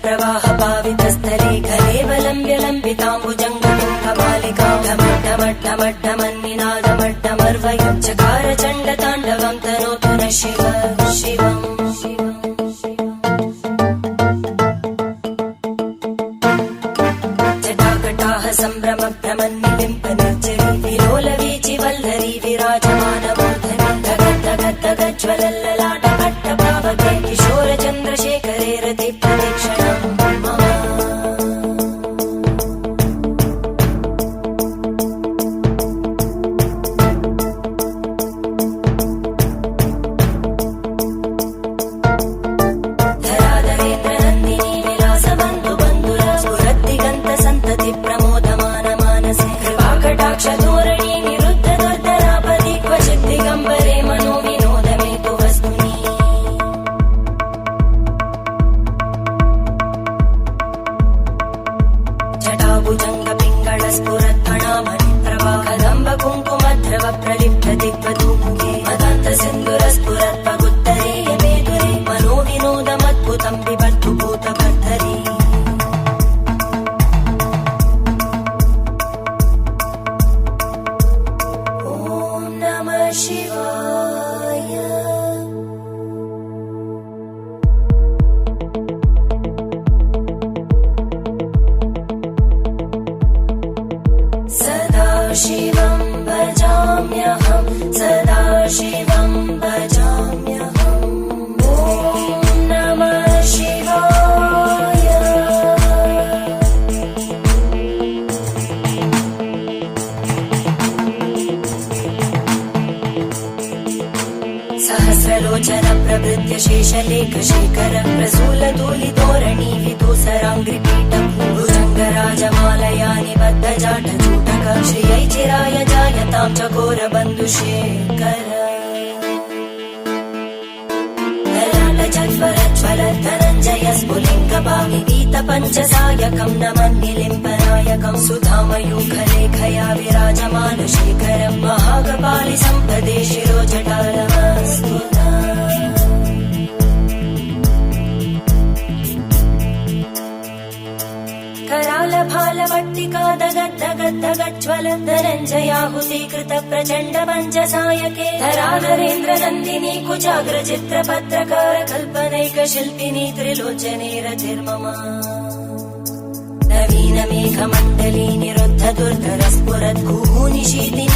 प्रवाह पावितस्थले कलेवलम्ब्य लम्बिताम्बुजङ्गतुङ्गमालिकां ढमड्ढमड्ढमन्निनादमड्ढमर्वयं चकार चण्डताण्डवं तनोतु नः शिवम् जटाकटाह सम्भ्रम भ्रमन्निलिम्प निर्जरी विलोलवीचि वल्लरी विराजमानमूर्धनि धगद्धगद्धगज्ज्वलल्ललाट पट्टपावके किशोर चन्द्रशेखरे रति प्रदक्षिणम् कुङ्कुमद्रव प्रलिप्त दिग्वधूमुखे मदान्त सिन्दुरस्फुरत् पगुत्तरीय मेदुरे मनोविनोदमद्भुतं बिभर्तु भूतभर्धरी ॐ नमः शिवाय। सदा शिवं भजाम्यहं सदा शिवं भजाम्यहम् ॐ नमः शिवाय। सहस्रलोचन प्रभृत्य शेषलेख शेखर प्रसूलधूलितोरणी विदूसराङ्घ्रिपीठं भुजङ्गराजमालया निबद्धजाठ श्रियै चिराय जायतां चकोरबन्धुशेखर ललाटजज्वलज्वलद्धनञ्जय स्फुलिङ्गभाविगीतपञ्चसायकं नमन्निलिम्पनायकं सुधामयूखलेखया विराजमानशेखरं महागपालि सम्पदे शिरोजटालमस्तुता करालभालवट्टिका दगद्धगद्धगज्ज्वल धनञ्जयाहुतीकृत प्रचण्ड पञ्चसायके धराधरेन्द्रनन्दिनी कुचाग्रचित्रपत्रकार कल्पनैकशिल्पिनी त्रिलोचने रतिर्मम नवीनमेघमण्डली निरुद्ध दुर्धर स्फुरद् भूनिशीतिनी